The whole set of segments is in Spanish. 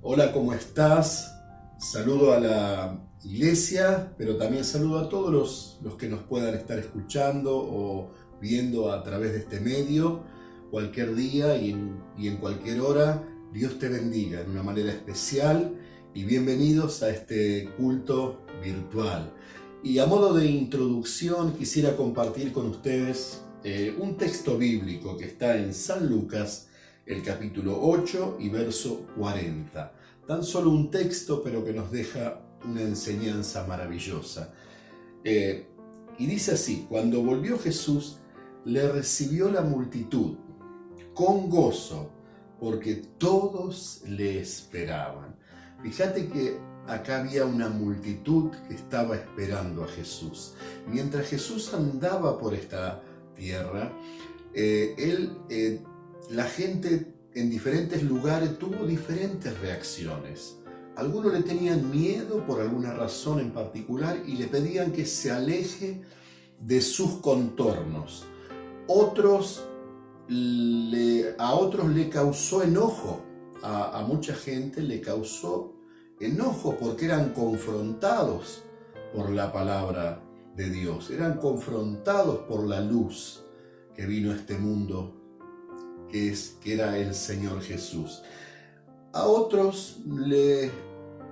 Hola, ¿cómo estás? Saludo a la iglesia, pero también saludo a todos los que nos puedan estar escuchando o viendo a través de este medio, cualquier día y en cualquier hora. Dios te bendiga de una manera especial y bienvenidos a este culto virtual. Y a modo de introducción quisiera compartir con ustedes un texto bíblico que está en San Lucas, el capítulo 8 y verso 40. Tan solo un texto, pero que nos deja una enseñanza maravillosa. Y dice así: cuando volvió Jesús, le recibió la multitud con gozo, porque todos le esperaban. Fíjate que acá había una multitud que estaba esperando a Jesús. Mientras Jesús andaba por esta tierra, la gente en diferentes lugares tuvo diferentes reacciones. Algunos le tenían miedo por alguna razón en particular y le pedían que se aleje de sus contornos. A otros le causó enojo, a mucha gente le causó enojo porque eran confrontados por la palabra de Dios, eran confrontados por la luz que vino a este mundo, que era el Señor Jesús. A otros le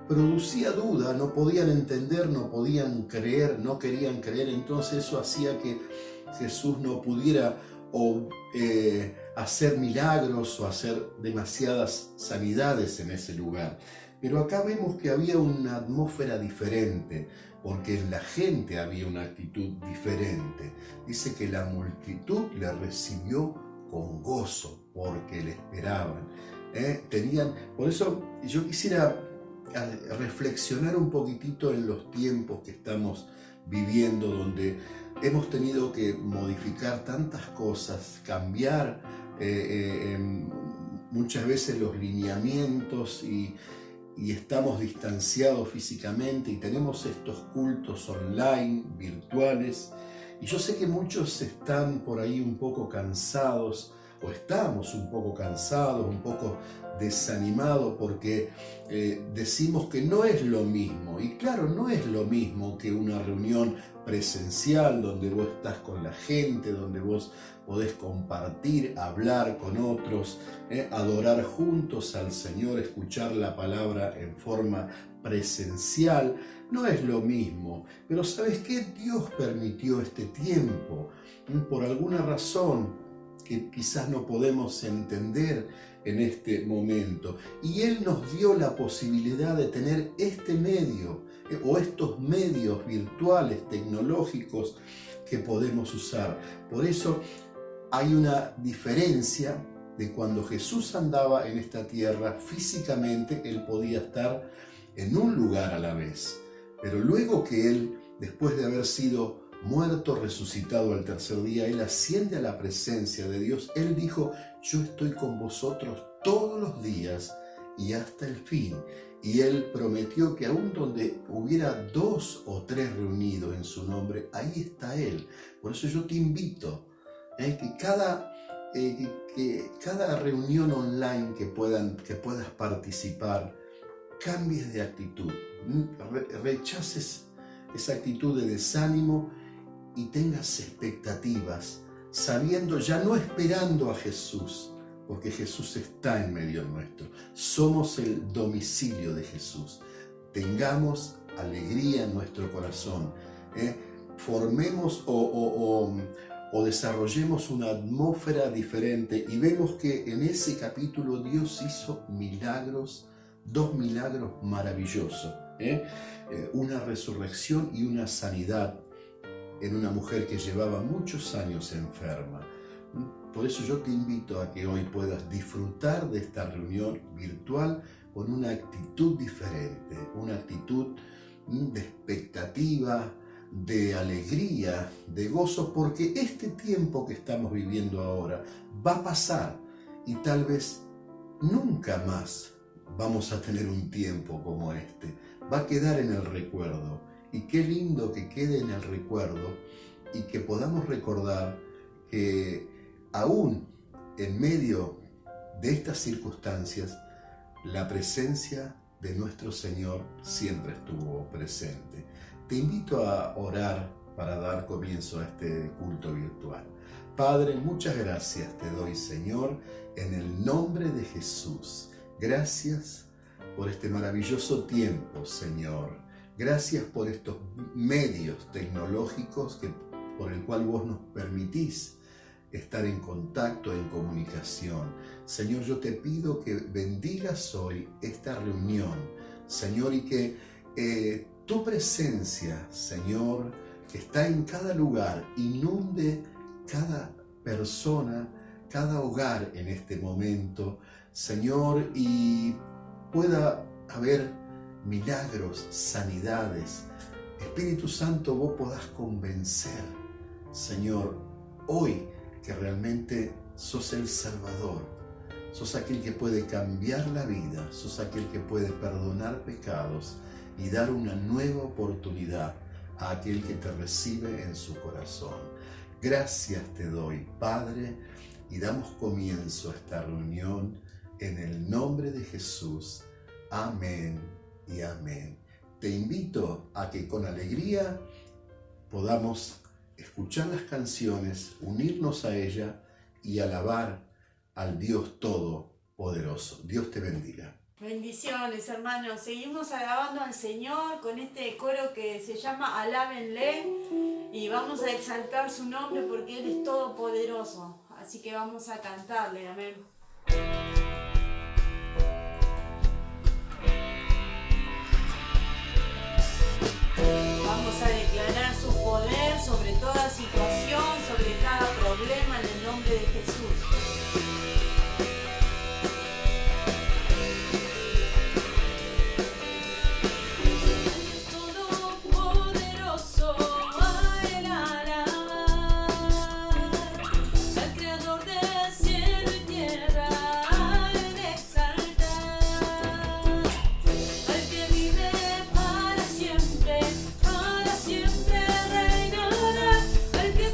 producía duda, no podían entender, no podían creer, no querían creer, entonces eso hacía que Jesús no pudiera hacer milagros o hacer demasiadas sanidades en ese lugar. Pero acá vemos que había una atmósfera diferente, porque en la gente había una actitud diferente. Dice que la multitud le recibió con gozo, porque le esperaban. Por eso yo quisiera reflexionar un poquitito en los tiempos que estamos viviendo, donde hemos tenido que modificar tantas cosas, cambiar muchas veces los lineamientos y estamos distanciados físicamente y tenemos estos cultos online, virtuales. Y yo sé que muchos están por ahí un poco cansados, o estamos un poco cansados, un poco desanimados, porque decimos que no es lo mismo. Y claro, no es lo mismo que una reunión presencial donde vos estás con la gente, donde vos podés compartir, hablar con otros, adorar juntos al Señor, escuchar la palabra en forma presencial. No es lo mismo, pero ¿sabes qué? Dios permitió este tiempo por alguna razón que quizás no podemos entender en este momento. Y Él nos dio la posibilidad de tener este medio o estos medios virtuales, tecnológicos que podemos usar. Por eso hay una diferencia de cuando Jesús andaba en esta tierra físicamente. Él podía estar en un lugar a la vez. Pero luego que Él, después de haber sido muerto, resucitado al tercer día, Él asciende a la presencia de Dios. Él dijo: yo estoy con vosotros todos los días y hasta el fin. Y Él prometió que aun donde hubiera 2 o 3 reunidos en su nombre, ahí está Él. Por eso yo te invito que cada reunión online que puedas participar, cambies de actitud, rechaces esa actitud de desánimo y tengas expectativas, sabiendo, ya no esperando a Jesús, porque Jesús está en medio nuestro. Somos el domicilio de Jesús. Tengamos alegría en nuestro corazón. Formemos o desarrollemos una atmósfera diferente. Y vemos que en ese capítulo Dios hizo milagros, 2 milagros maravillosos. Una resurrección y una sanidad en una mujer que llevaba muchos años enferma. Por eso yo te invito a que hoy puedas disfrutar de esta reunión virtual con una actitud diferente, una actitud de expectativa, de alegría, de gozo, porque este tiempo que estamos viviendo ahora va a pasar y tal vez nunca más vamos a tener un tiempo como este. Va a quedar en el recuerdo, y qué lindo que quede en el recuerdo y que podamos recordar que aún en medio de estas circunstancias, la presencia de nuestro Señor siempre estuvo presente. Te invito a orar para dar comienzo a este culto virtual. Padre, muchas gracias te doy, Señor, en el nombre de Jesús. Gracias por este maravilloso tiempo, Señor. Gracias por estos medios tecnológicos por el cual vos nos permitís estar en contacto, en comunicación. Señor, yo te pido que bendigas hoy esta reunión, Señor, y que tu presencia, Señor, que está en cada lugar, inunde cada persona, cada hogar en este momento, Señor, y pueda haber milagros, sanidades. Espíritu Santo, vos podás convencer, Señor, hoy que realmente sos el Salvador, sos aquel que puede cambiar la vida, sos aquel que puede perdonar pecados y dar una nueva oportunidad a aquel que te recibe en su corazón. Gracias te doy, Padre, y damos comienzo a esta reunión en el nombre de Jesús. Amén y amén. Te invito a que con alegría podamos escuchar las canciones, unirnos a ella y alabar al Dios Todopoderoso. Dios te bendiga. Bendiciones, hermanos. Seguimos alabando al Señor con este coro que se llama Alábenle, y vamos a exaltar su nombre porque Él es todopoderoso. Así que vamos a cantarle. Amén. Vamos a declarar su poder sobre toda situación, sobre cada problema, en el nombre de Jesús. Al que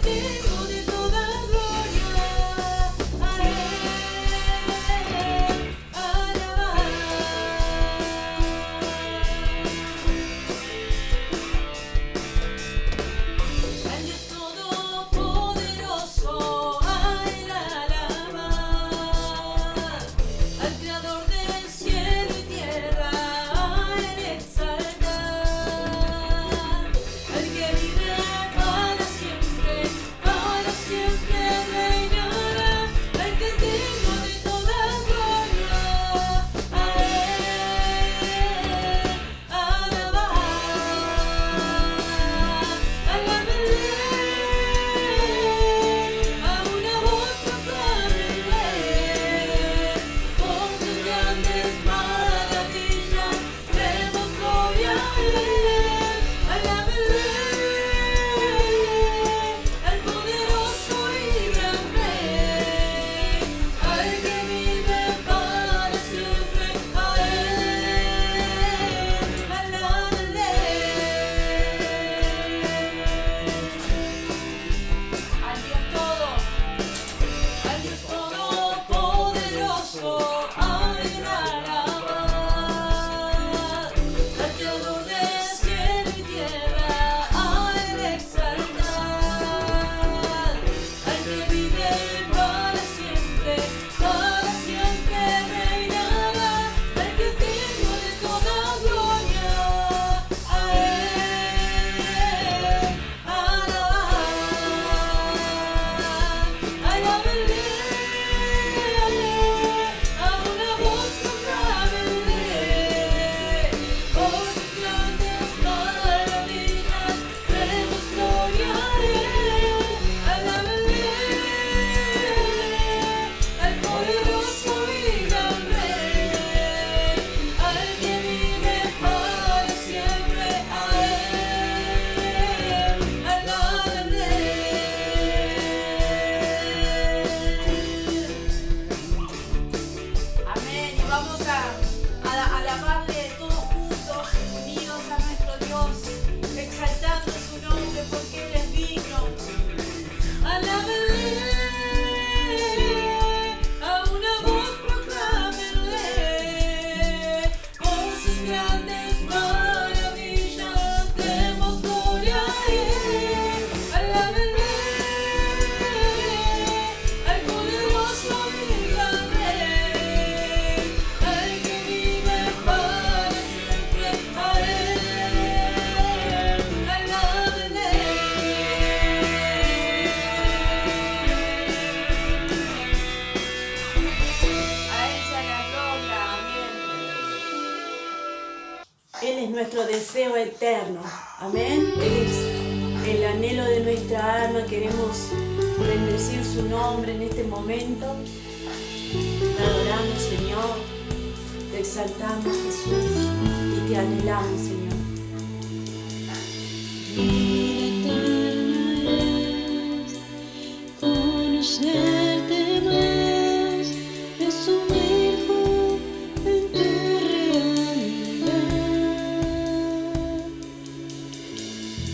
Él es nuestro deseo eterno. Amén. Él es el anhelo de nuestra alma. Queremos bendecir su nombre en este momento. Te adoramos, Señor. Te exaltamos, Jesús. Y te anhelamos, Señor. Conocerte más, resumirlo en tu realidad.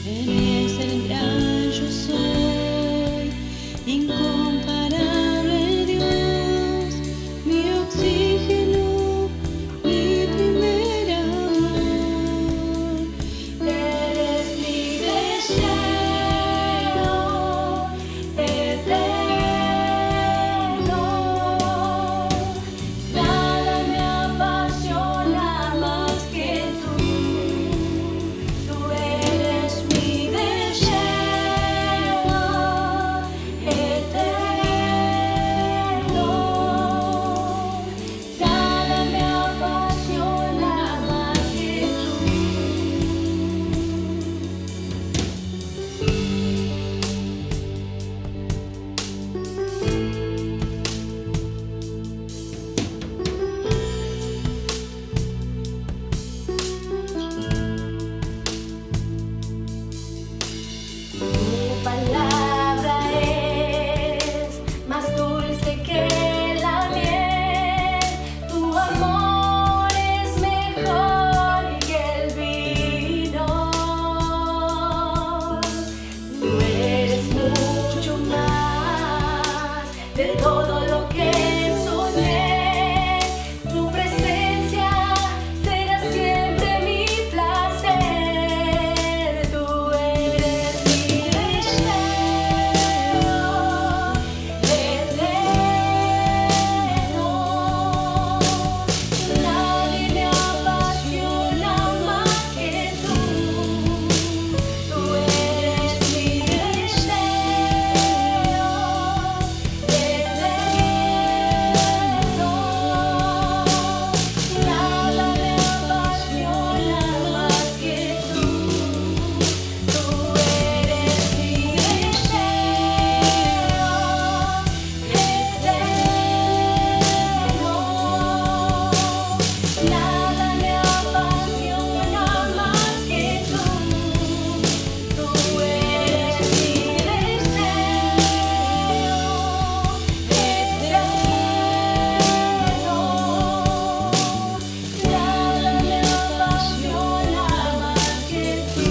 Eres el gran yo soy, incomparable Dios, mi oxígeno, mi primer amor. Eres mi deseo eterno. Nada me apasiona más que tú. Tú eres mi deseo eterno. Nada me apasiona más que tú. Tu palabra es más dulce que la miel. Tu amor es mejor que el vino. Tú eres mucho más de todo lo que soñé. Tu presencia será siempre mi placer. Tú eres mi deseo eterno. Nadie me apasiona más que tú. Tú eres mi deseo eterno. Nada me apasiona más que tú. Tú eres mi deseo eterno. Nada me apasiona más que tú.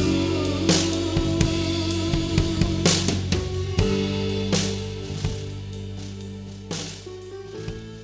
Tú eres mi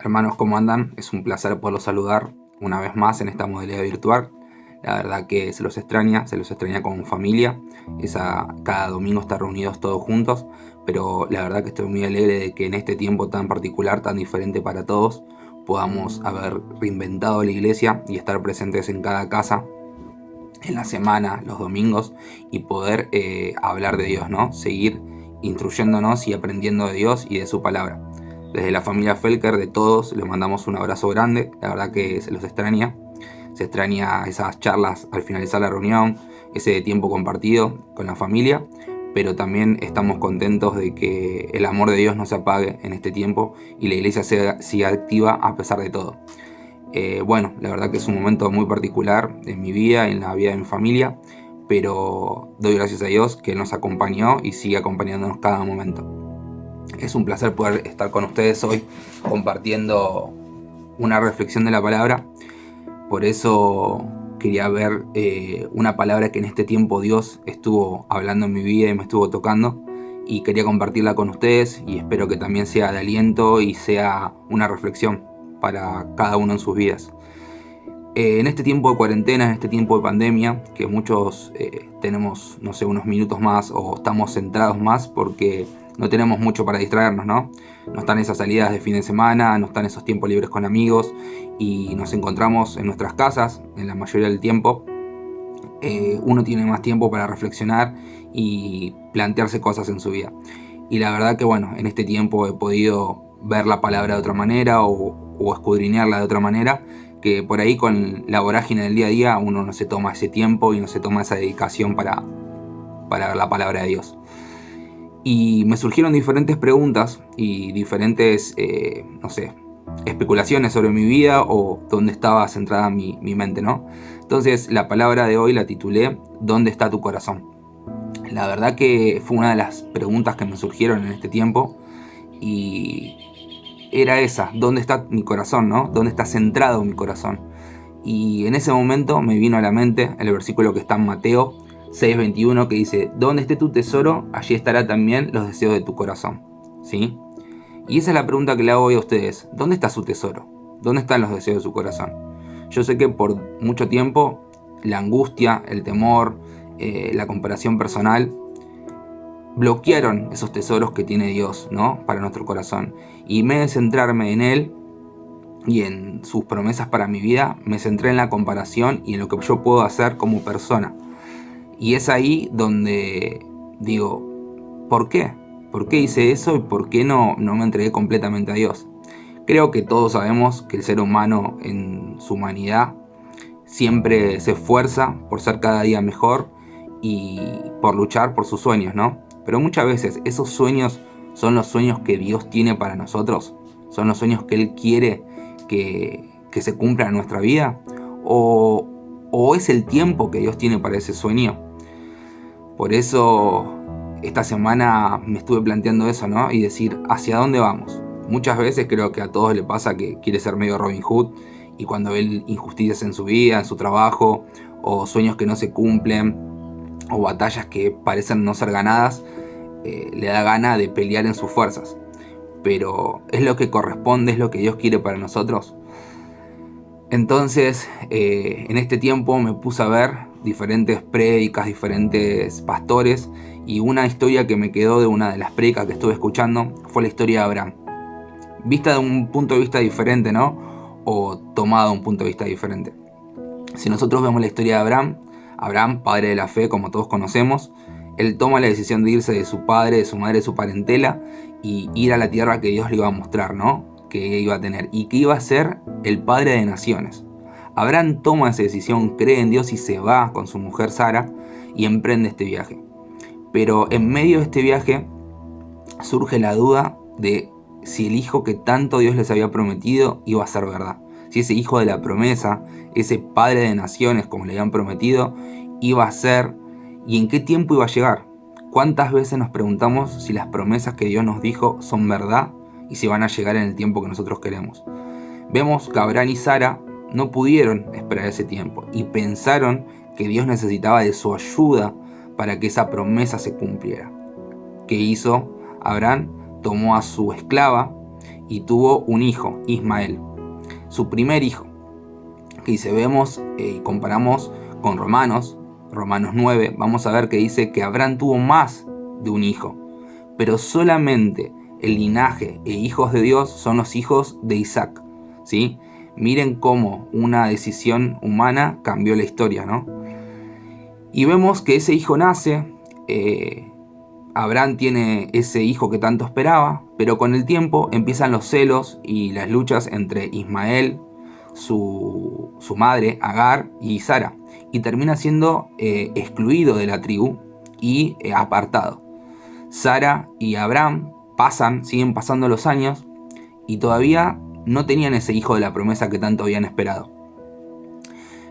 Hermanos, ¿cómo andan? Es un placer poderlos saludar una vez más en esta modalidad virtual. La verdad que se los extraña como familia. Cada domingo estar reunidos todos juntos, pero la verdad que estoy muy alegre de que en este tiempo tan particular, tan diferente para todos, podamos haber reinventado la iglesia y estar presentes en cada casa, en la semana, los domingos, y poder hablar de Dios, ¿no? Seguir instruyéndonos y aprendiendo de Dios y de su palabra. Desde la familia Felker, de todos, les mandamos un abrazo grande. La verdad que se los extraña. Se extraña esas charlas al finalizar la reunión, ese tiempo compartido con la familia, pero también estamos contentos de que el amor de Dios no se apague en este tiempo y la iglesia siga activa a pesar de todo. Bueno, la verdad que es un momento muy particular en mi vida, en la vida de mi familia, pero doy gracias a Dios que nos acompañó y sigue acompañándonos cada momento. Es un placer poder estar con ustedes hoy compartiendo una reflexión de la palabra. Por eso quería ver una palabra que en este tiempo Dios estuvo hablando en mi vida y me estuvo tocando, y quería compartirla con ustedes, y espero que también sea de aliento y sea una reflexión para cada uno en sus vidas. En este tiempo de cuarentena, en este tiempo de pandemia, que muchos tenemos, no sé, unos minutos más o estamos centrados más porque no tenemos mucho para distraernos, ¿no? No están esas salidas de fin de semana, no están esos tiempos libres con amigos y nos encontramos en nuestras casas en la mayoría del tiempo. Uno tiene más tiempo para reflexionar y plantearse cosas en su vida. Y la verdad que bueno, en este tiempo he podido ver la palabra de otra manera o escudriñarla de otra manera, que por ahí con la vorágine del día a día uno no se toma ese tiempo y no se toma esa dedicación para ver la palabra de Dios. Y me surgieron diferentes preguntas y diferentes, no sé, especulaciones sobre mi vida o dónde estaba centrada mi mente, ¿no? Entonces la palabra de hoy la titulé ¿Dónde está tu corazón? La verdad que fue una de las preguntas que me surgieron en este tiempo y era esa, ¿dónde está mi corazón, no? ¿Dónde está centrado mi corazón? Y en ese momento me vino a la mente el versículo que está en Mateo 6:21 que dice, donde esté tu tesoro, allí estará también los deseos de tu corazón, ¿sí? Y esa es la pregunta que le hago hoy a ustedes, ¿dónde está su tesoro? ¿Dónde están los deseos de su corazón? Yo sé que por mucho tiempo la angustia, el temor, la comparación personal bloquearon esos tesoros que tiene Dios, ¿no? Para nuestro corazón. Y en vez de centrarme en Él y en sus promesas para mi vida, me centré en la comparación y en lo que yo puedo hacer como persona. Y es ahí donde digo, ¿por qué? ¿Por qué hice eso y por qué no me entregué completamente a Dios? Creo que todos sabemos que el ser humano en su humanidad siempre se esfuerza por ser cada día mejor y por luchar por sus sueños, ¿no? Pero muchas veces esos sueños son los sueños que Dios tiene para nosotros, son los sueños que Él quiere que se cumplan en nuestra vida, o es el tiempo que Dios tiene para ese sueño. Por eso esta semana me estuve planteando eso, ¿no? Y decir, ¿hacia dónde vamos? Muchas veces creo que a todos le pasa que quiere ser medio Robin Hood y cuando ve injusticias en su vida, en su trabajo, o sueños que no se cumplen, o batallas que parecen no ser ganadas, le da gana de pelear en sus fuerzas. Pero ¿es lo que corresponde? ¿Es lo que Dios quiere para nosotros? Entonces, en este tiempo me puse a ver diferentes prédicas, diferentes pastores, y una historia que me quedó de una de las prédicas que estuve escuchando fue la historia de Abraham. Vista de un punto de vista diferente, ¿no? O tomado de un punto de vista diferente. Si nosotros vemos la historia de Abraham, padre de la fe, como todos conocemos, él toma la decisión de irse de su padre, de su madre, de su parentela y ir a la tierra que Dios le iba a mostrar, ¿no? Que iba a tener y que iba a ser el padre de naciones. Abraham toma esa decisión, cree en Dios y se va con su mujer Sara y emprende este viaje. Pero en medio de este viaje surge la duda de si el hijo que tanto Dios les había prometido iba a ser verdad. Si ese hijo de la promesa, ese padre de naciones como le habían prometido, iba a ser y en qué tiempo iba a llegar. ¿Cuántas veces nos preguntamos si las promesas que Dios nos dijo son verdad y si van a llegar en el tiempo que nosotros queremos? Vemos que Abraham y Sara no pudieron esperar ese tiempo y pensaron que Dios necesitaba de su ayuda para que esa promesa se cumpliera. ¿Qué hizo Abraham? Tomó a su esclava y tuvo un hijo, Ismael, su primer hijo. Que si vemos y comparamos con Romanos 9, vamos a ver que dice que Abraham tuvo más de un hijo, pero solamente el linaje e hijos de Dios son los hijos de Isaac, ¿sí? Miren cómo una decisión humana cambió la historia, ¿no? Y vemos que ese hijo nace, Abraham tiene ese hijo que tanto esperaba, pero con el tiempo empiezan los celos y las luchas entre Ismael, su madre Agar y Sara, y termina siendo excluido de la tribu y apartado. Sara y Abraham siguen pasando los años y todavía no tenían ese hijo de la promesa que tanto habían esperado.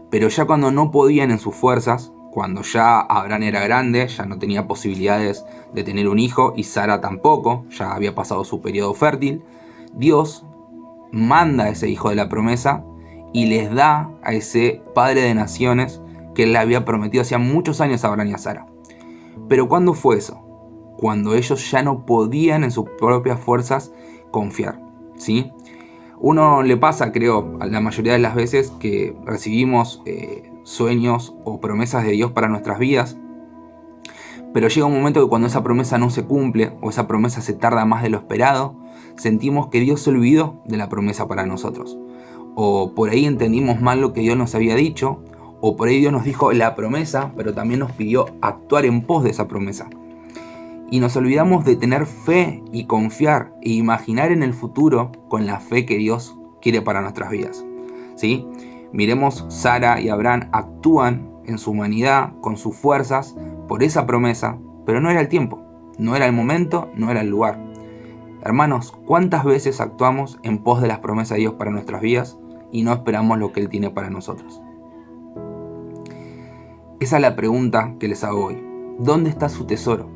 Pero ya cuando no podían en sus fuerzas, cuando ya Abraham era grande, ya no tenía posibilidades de tener un hijo y Sara tampoco, ya había pasado su periodo fértil, Dios manda a ese hijo de la promesa y les da a ese padre de naciones que él le había prometido hacía muchos años a Abraham y a Sara. Pero ¿cuándo fue eso? Cuando ellos ya no podían en sus propias fuerzas confiar, ¿sí? Uno le pasa, creo, a la mayoría de las veces que recibimos sueños o promesas de Dios para nuestras vidas, pero llega un momento que cuando esa promesa no se cumple o esa promesa se tarda más de lo esperado, sentimos que Dios se olvidó de la promesa para nosotros. O por ahí entendimos mal lo que Dios nos había dicho, o por ahí Dios nos dijo la promesa, pero también nos pidió actuar en pos de esa promesa. Y nos olvidamos de tener fe y confiar e imaginar en el futuro con la fe que Dios quiere para nuestras vidas, ¿sí? Miremos, Sara y Abraham actúan en su humanidad, con sus fuerzas, por esa promesa, pero no era el tiempo, no era el momento, no era el lugar. Hermanos, ¿cuántas veces actuamos en pos de las promesas de Dios para nuestras vidas y no esperamos lo que Él tiene para nosotros? Esa es la pregunta que les hago hoy. ¿Dónde está su tesoro?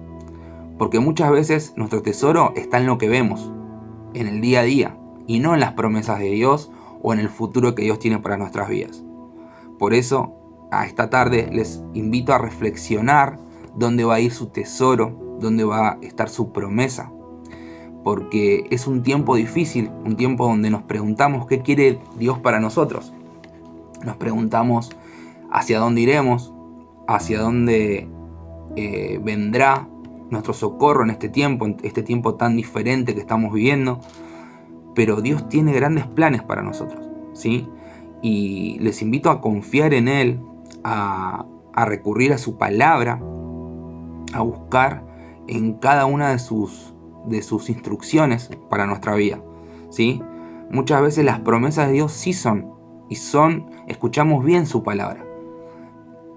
Porque muchas veces nuestro tesoro está en lo que vemos, en el día a día, y no en las promesas de Dios o en el futuro que Dios tiene para nuestras vidas. Por eso, a esta tarde les invito a reflexionar dónde va a ir su tesoro, dónde va a estar su promesa. Porque es un tiempo difícil, un tiempo donde nos preguntamos qué quiere Dios para nosotros. Nos preguntamos hacia dónde iremos, hacia dónde vendrá nuestro socorro en este tiempo tan diferente que estamos viviendo. Pero Dios tiene grandes planes para nosotros, ¿sí? Y les invito a confiar en Él, a recurrir a su palabra, a buscar en cada una de sus instrucciones para nuestra vida, ¿sí? Muchas veces las promesas de Dios sí son, escuchamos bien su palabra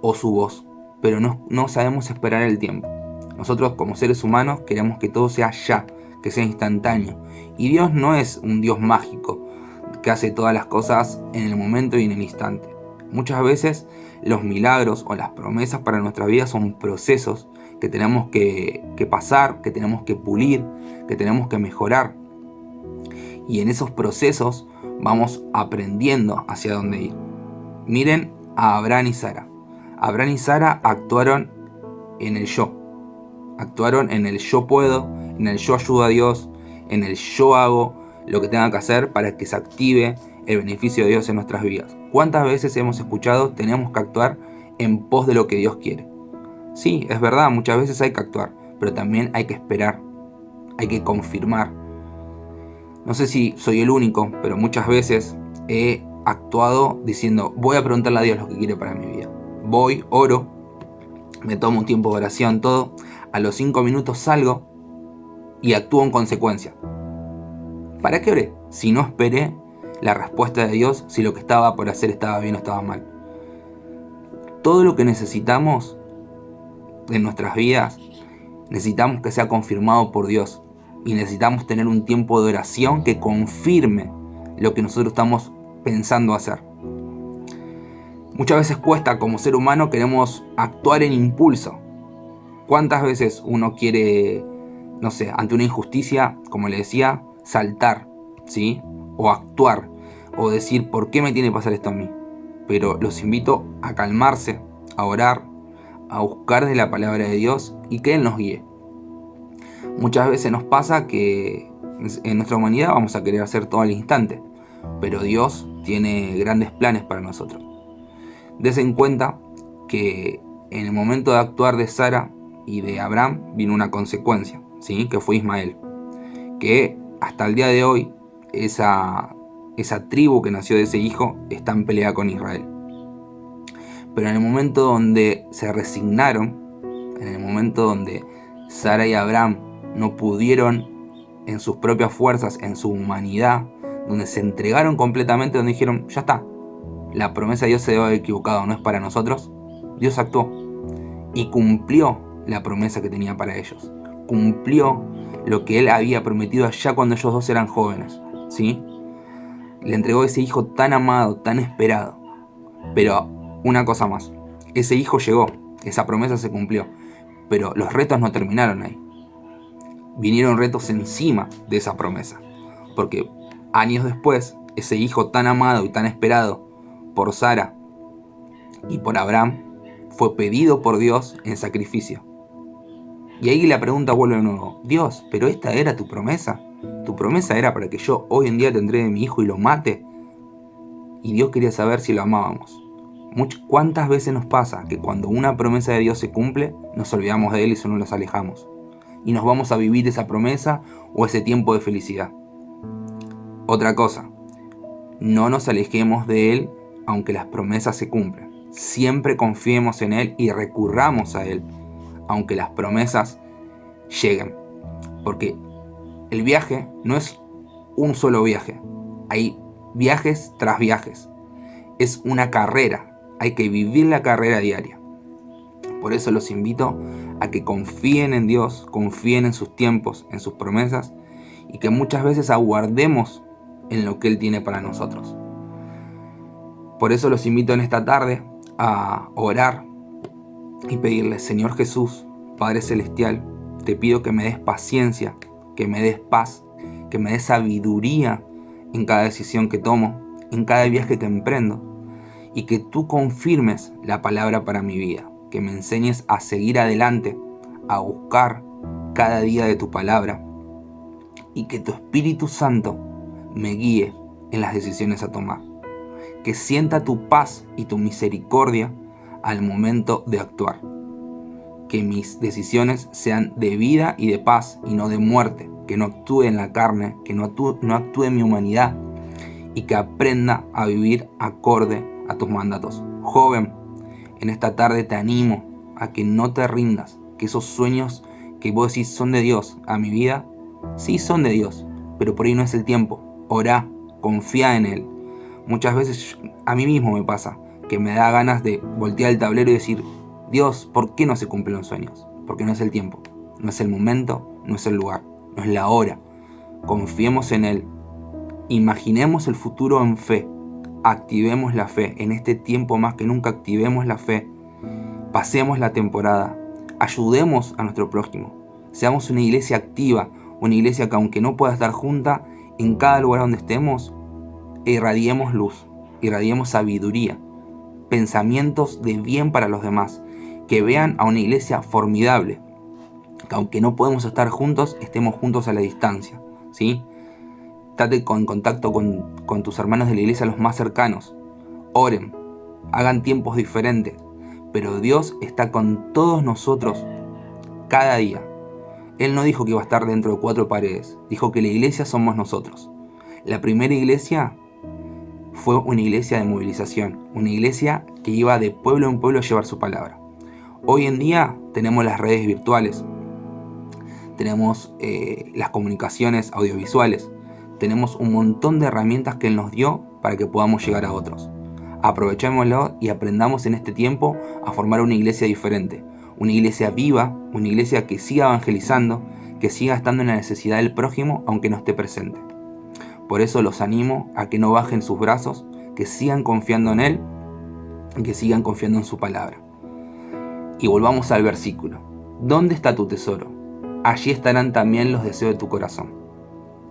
o su voz, pero no sabemos esperar el tiempo. Nosotros como seres humanos queremos que todo sea ya, que sea instantáneo. Y Dios no es un Dios mágico que hace todas las cosas en el momento y en el instante. Muchas veces los milagros o las promesas para nuestra vida son procesos que tenemos que pasar, que tenemos que pulir, que tenemos que mejorar. Y en esos procesos vamos aprendiendo hacia dónde ir. Miren a Abraham y Sara. Abraham y Sara actuaron en el yo. Actuaron en el yo puedo, en el yo ayudo a Dios, en el yo hago lo que tenga que hacer para que se active el beneficio de Dios en nuestras vidas. ¿Cuántas veces hemos escuchado tenemos que actuar en pos de lo que Dios quiere? Sí, es verdad, muchas veces hay que actuar, pero también hay que esperar, hay que confirmar. No sé si soy el único, pero muchas veces he actuado diciendo voy a preguntarle a Dios lo que quiere para mi vida. Voy, oro, me tomo un tiempo de oración, todo. A los 5 minutos salgo y actúo en consecuencia. ¿Para qué oré? Si no esperé la respuesta de Dios, si lo que estaba por hacer estaba bien o estaba mal. Todo lo que necesitamos en nuestras vidas, necesitamos que sea confirmado por Dios. Y necesitamos tener un tiempo de oración que confirme lo que nosotros estamos pensando hacer. Muchas veces cuesta, como ser humano, queremos actuar en impulso. ¿Cuántas veces uno quiere, no sé, ante una injusticia, como le decía, saltar, ¿sí? O actuar, o decir, ¿por qué me tiene que pasar esto a mí? Pero los invito a calmarse, a orar, a buscar de la palabra de Dios y que Él nos guíe. Muchas veces nos pasa que en nuestra humanidad vamos a querer hacer todo al instante, pero Dios tiene grandes planes para nosotros. Des en cuenta que en el momento de actuar de Sara y de Abraham vino una consecuencia, ¿sí? Que fue Ismael, que hasta el día de hoy esa tribu que nació de ese hijo está en pelea con Israel. Pero en el momento donde se resignaron, en el momento donde Sara y Abraham no pudieron en sus propias fuerzas, en su humanidad, donde se entregaron completamente, donde dijeron, ya está, la promesa de Dios se debe haber equivocado, no es para nosotros, Dios actuó y cumplió la promesa que tenía para ellos. Cumplió lo que Él había prometido allá cuando ellos dos eran jóvenes, ¿sí? Le entregó ese hijo tan amado, tan esperado. Pero una cosa más, ese hijo llegó, esa promesa se cumplió, pero los retos no terminaron ahí. Vinieron retos encima de esa promesa, porque años después, ese hijo tan amado y tan esperado por Sara y por Abraham fue pedido por Dios en sacrificio. Y ahí la pregunta vuelve de nuevo: Dios, ¿pero esta era tu promesa? ¿Tu promesa era para que yo hoy en día tendré de mi hijo y lo mate? Y Dios quería saber si lo amábamos. ¿Cuántas veces nos pasa que cuando una promesa de Dios se cumple, nos olvidamos de Él y solo nos alejamos? Y nos vamos a vivir esa promesa o ese tiempo de felicidad. Otra cosa, no nos alejemos de Él aunque las promesas se cumplan. Siempre confiemos en Él y recurramos a Él, aunque las promesas lleguen. Porque el viaje no es un solo viaje. Hay viajes tras viajes. Es una carrera. Hay que vivir la carrera diaria. Por eso los invito a que confíen en Dios, confíen en sus tiempos, en sus promesas, y que muchas veces aguardemos en lo que Él tiene para nosotros. Por eso los invito en esta tarde a orar y pedirle: Señor Jesús, Padre Celestial, te pido que me des paciencia, que me des paz, que me des sabiduría en cada decisión que tomo, en cada viaje que emprendo, y que tú confirmes la palabra para mi vida, que me enseñes a seguir adelante, a buscar cada día de tu palabra, y que tu Espíritu Santo me guíe en las decisiones a tomar, que sienta tu paz y tu misericordia al momento de actuar, que mis decisiones sean de vida y de paz y no de muerte, que no actúe en la carne, que no actúe en mi humanidad, y que aprenda a vivir acorde a tus mandatos. Joven, en esta tarde te animo a que no te rindas, que esos sueños que vos decís son de Dios a mi vida, sí son de Dios, pero por ahí no es el tiempo. Orá, confía en Él. Muchas veces a mí mismo me pasa que me da ganas de voltear el tablero y decir: Dios, ¿por qué no se cumplen los sueños? Porque no es el tiempo, no es el momento, no es el lugar, no es la hora. Confiemos en Él, imaginemos el futuro en fe, activemos la fe. En este tiempo más que nunca activemos la fe, pasemos la temporada, ayudemos a nuestro prójimo, seamos una iglesia activa, una iglesia que aunque no pueda estar junta, en cada lugar donde estemos, irradiemos luz, irradiemos sabiduría, pensamientos de bien para los demás, que vean a una iglesia formidable, que aunque no podemos estar juntos, estemos juntos a la distancia, ¿sí? Estate en contacto con tus hermanos de la iglesia, los más cercanos. Oren, hagan tiempos diferentes, pero Dios está con todos nosotros cada día. Él no dijo que iba a estar dentro de 4 paredes, dijo que la iglesia somos nosotros. La primera iglesia fue una iglesia de movilización, una iglesia que iba de pueblo en pueblo a llevar su palabra. Hoy en día tenemos las redes virtuales, tenemos las comunicaciones audiovisuales, tenemos un montón de herramientas que Él nos dio para que podamos llegar a otros. Aprovechémoslo y aprendamos en este tiempo a formar una iglesia diferente, una iglesia viva, una iglesia que siga evangelizando, que siga estando en la necesidad del prójimo aunque no esté presente. Por eso los animo a que no bajen sus brazos, que sigan confiando en Él y que sigan confiando en su palabra. Y volvamos al versículo: ¿dónde está tu tesoro? Allí estarán también los deseos de tu corazón.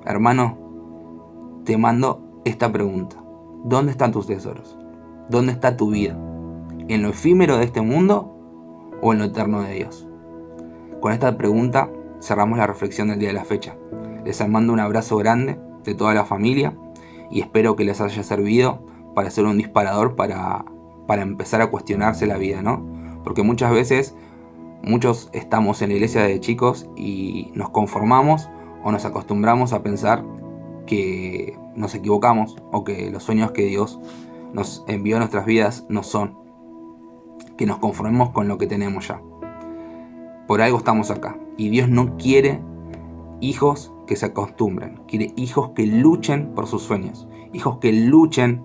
Hermano, te mando esta pregunta: ¿dónde están tus tesoros? ¿Dónde está tu vida? ¿En lo efímero de este mundo o en lo eterno de Dios? Con esta pregunta cerramos la reflexión del día de la fecha. Les mando un abrazo grande de toda la familia y espero que les haya servido para ser un disparador para empezar a cuestionarse la vida, ¿no? Porque muchas veces muchos estamos en la iglesia de chicos y nos conformamos o nos acostumbramos a pensar que nos equivocamos o que los sueños que Dios nos envió a nuestras vidas no son, que nos conformemos con lo que tenemos ya. Por algo estamos acá y Dios no quiere hijos que se acostumbren, quiere hijos que luchen por sus sueños, hijos que luchen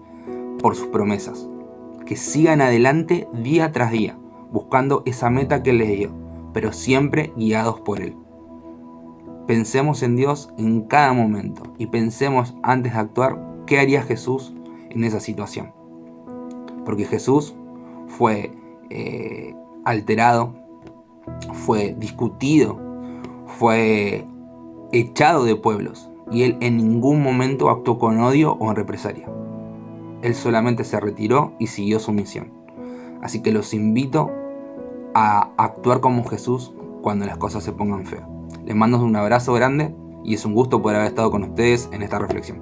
por sus promesas, que sigan adelante día tras día, buscando esa meta que Él les dio, pero siempre guiados por Él. Pensemos en Dios en cada momento y pensemos antes de actuar qué haría Jesús en esa situación. Porque Jesús fue alterado, fue discutido, fue echado de pueblos y Él en ningún momento actuó con odio o en represalia. Él solamente se retiró y siguió su misión. Así que los invito a actuar como Jesús cuando las cosas se pongan feas. Les mando un abrazo grande y es un gusto poder haber estado con ustedes en esta reflexión.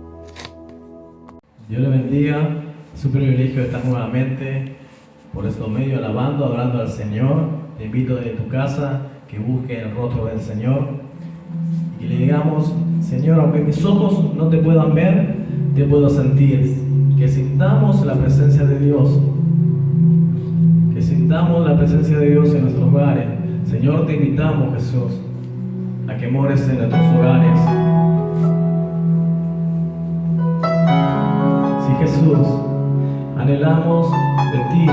Dios le bendiga. Es un privilegio estar nuevamente por estos medios alabando, adorando al Señor. Te invito desde tu casa que busques el rostro del Señor y que le digamos: Señor, aunque mis ojos no te puedan ver, te puedo sentir. Que sintamos la presencia de Dios. Que sintamos la presencia de Dios en nuestros hogares. Señor, te invitamos, Jesús, a que mores en nuestros hogares. Sí, Jesús, anhelamos de ti.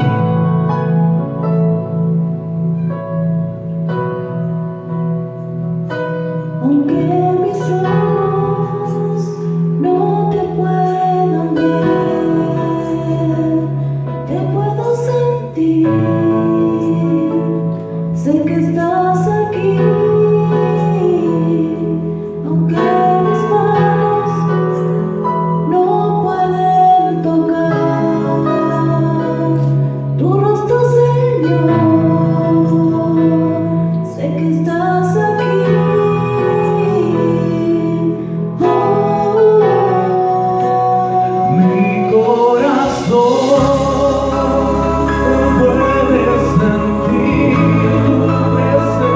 Aunque mis ojos no te puedan ver, te puedo sentir. Sé que estás aquí. Aunque mis manos no pueden tocar tu rostro, Señor. Sé que estás aquí. Mi corazón puede sentir tu presencia.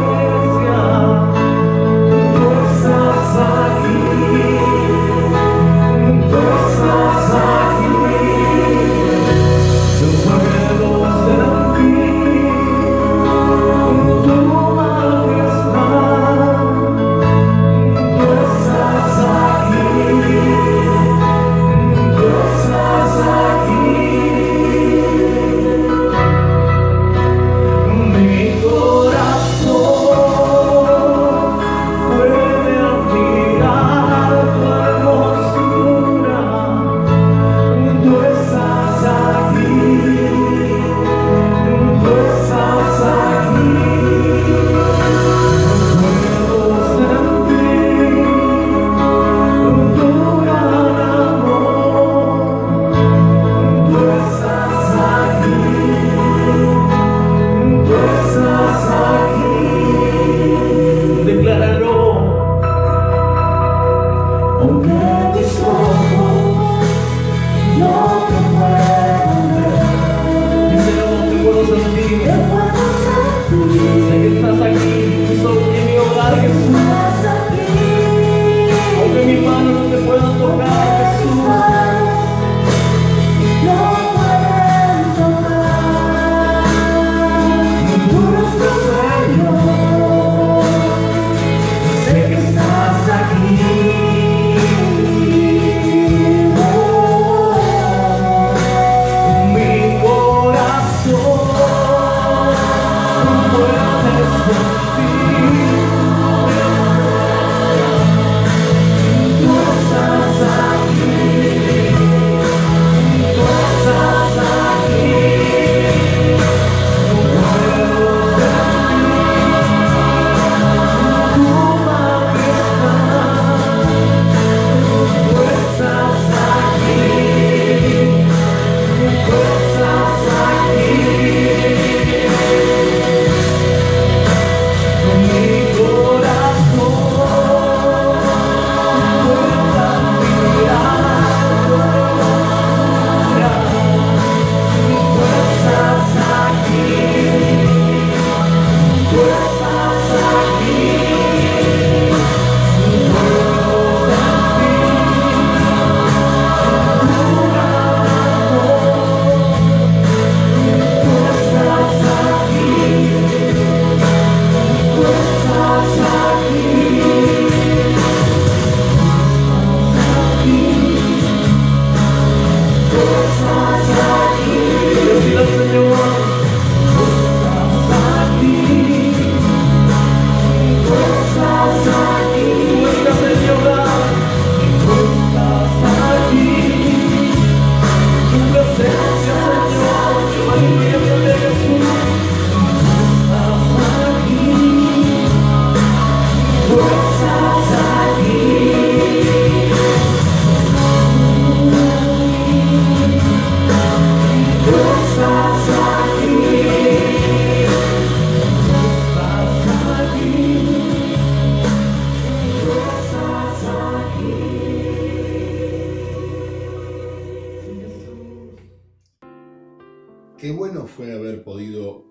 haber podido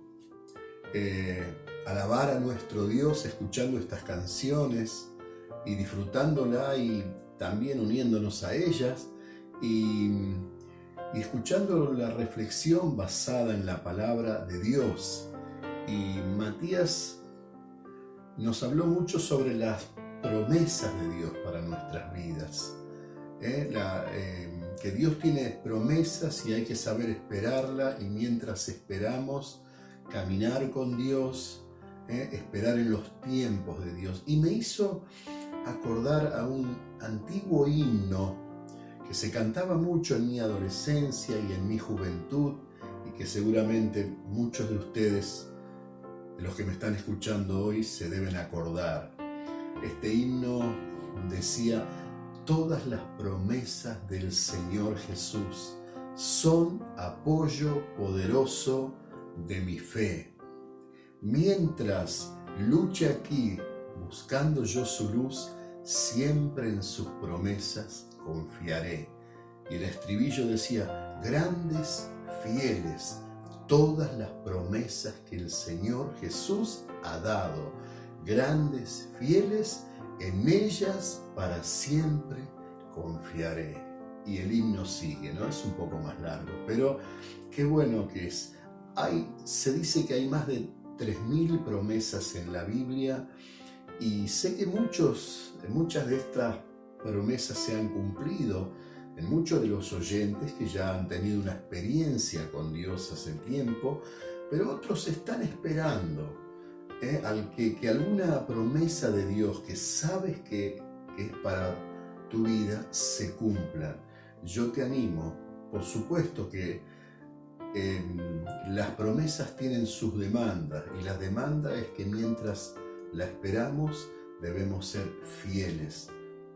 alabar a nuestro Dios escuchando estas canciones y disfrutándola y también uniéndonos a ellas y escuchando la reflexión basada en la palabra de Dios. Y Matías nos habló mucho sobre las promesas de Dios para nuestras vidas. Que Dios tiene promesas y hay que saber esperarla, y mientras esperamos, caminar con Dios, esperar en los tiempos de Dios. Y me hizo acordar a un antiguo himno que se cantaba mucho en mi adolescencia y en mi juventud, y que seguramente muchos de ustedes, de los que me están escuchando hoy, se deben acordar. Este himno decía: todas las promesas del Señor Jesús son apoyo poderoso de mi fe. Mientras luche aquí buscando yo su luz, siempre en sus promesas confiaré. Y el estribillo decía: grandes, fieles, todas las promesas que el Señor Jesús ha dado. Grandes, fieles, en ellas para siempre confiaré. Y el himno sigue, ¿no? Es un poco más largo, pero qué bueno que es. Se dice que hay más de 3.000 promesas en la Biblia, y sé que muchas de estas promesas se han cumplido en muchos de los oyentes que ya han tenido una experiencia con Dios hace tiempo, pero otros están esperando que alguna promesa de Dios que sabes que es para tu vida se cumpla. Yo te animo, por supuesto que las promesas tienen sus demandas, y la demanda es que mientras la esperamos debemos ser fieles,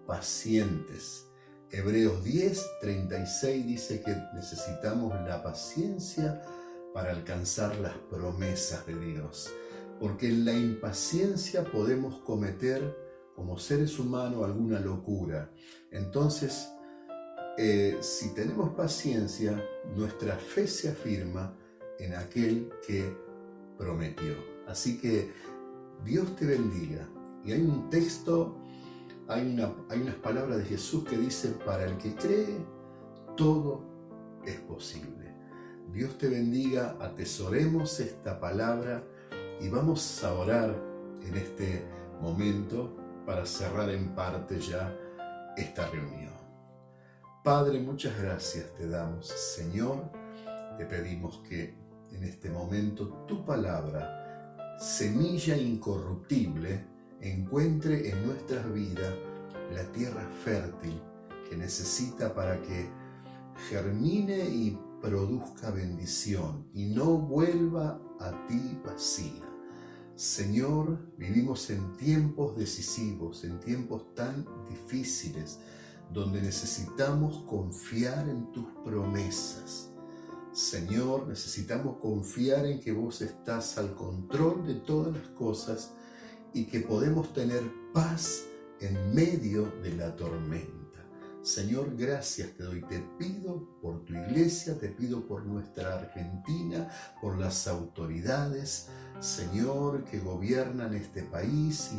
pacientes. Hebreos 10:36 dice que necesitamos la paciencia para alcanzar las promesas de Dios, porque en la impaciencia podemos cometer como seres humanos alguna locura. Entonces, si tenemos paciencia, nuestra fe se afirma en aquel que prometió. Así que Dios te bendiga. Y hay un texto, hay unas palabras de Jesús que dicen: para el que cree, todo es posible. Dios te bendiga, atesoremos esta palabra y vamos a orar en este momento para cerrar en parte ya esta reunión. Padre, muchas gracias te damos. Señor, te pedimos que en este momento tu palabra, semilla incorruptible, encuentre en nuestras vidas la tierra fértil que necesita para que germine y produzca bendición y no vuelva a ti vacía. Señor, vivimos en tiempos decisivos, en tiempos tan difíciles, donde necesitamos confiar en tus promesas. Señor, necesitamos confiar en que vos estás al control de todas las cosas y que podemos tener paz en medio de la tormenta. Señor, gracias te doy. Te pido por tu iglesia, te pido por nuestra Argentina, por las autoridades, Señor, que gobiernan este país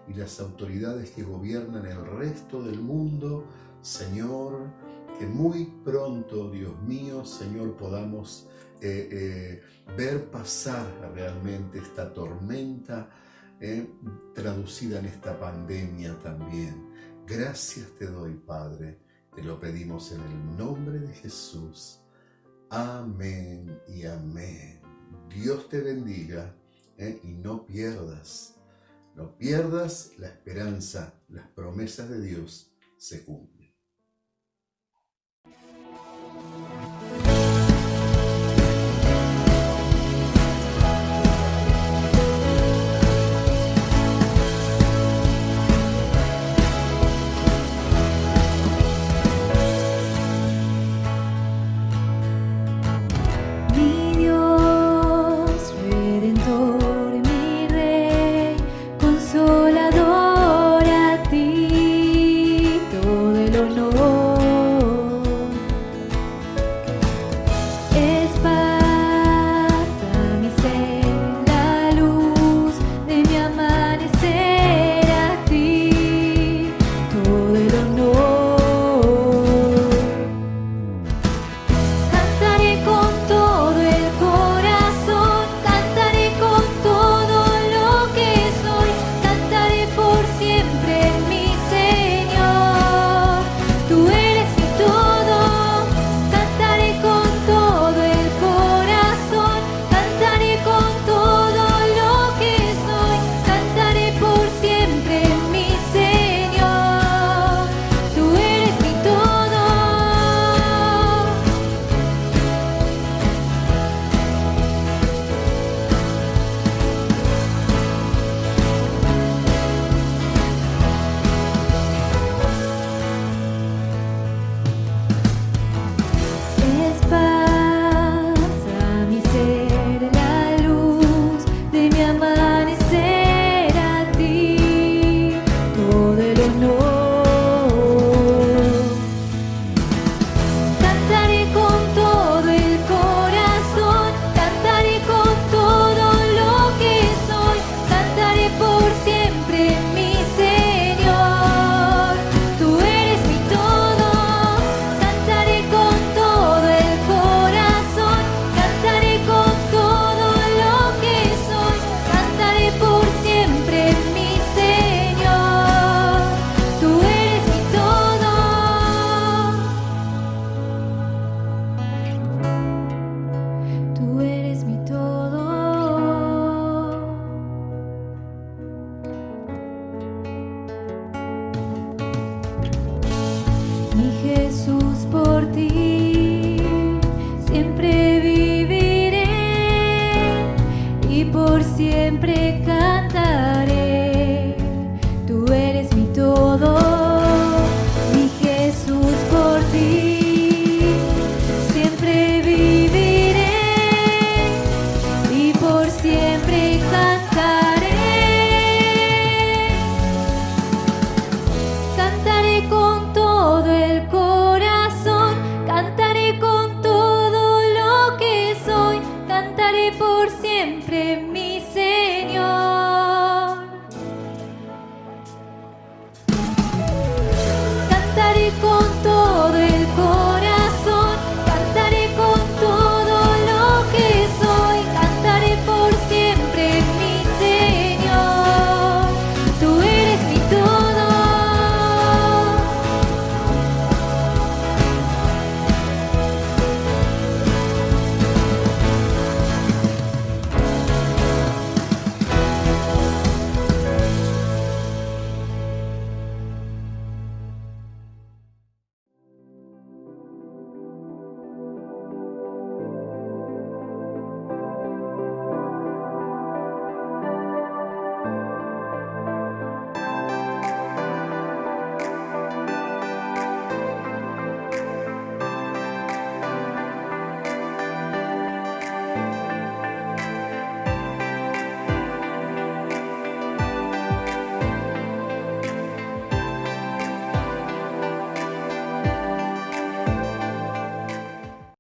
y las autoridades que gobiernan el resto del mundo. Señor, que muy pronto, Dios mío, Señor, podamos ver pasar realmente esta tormenta traducida en esta pandemia también. Gracias te doy, Padre. Te lo pedimos en el nombre de Jesús. Amén y amén. Dios te bendiga y no pierdas la esperanza. Las promesas de Dios se cumplen. Consolador, a ti todo el siempre cantaré. Tú eres mi todo, mi Jesús, por ti siempre viviré y por siempre cantaré. Cantaré con todo el corazón, cantaré con todo lo que soy, cantaré por siempre mi Señor.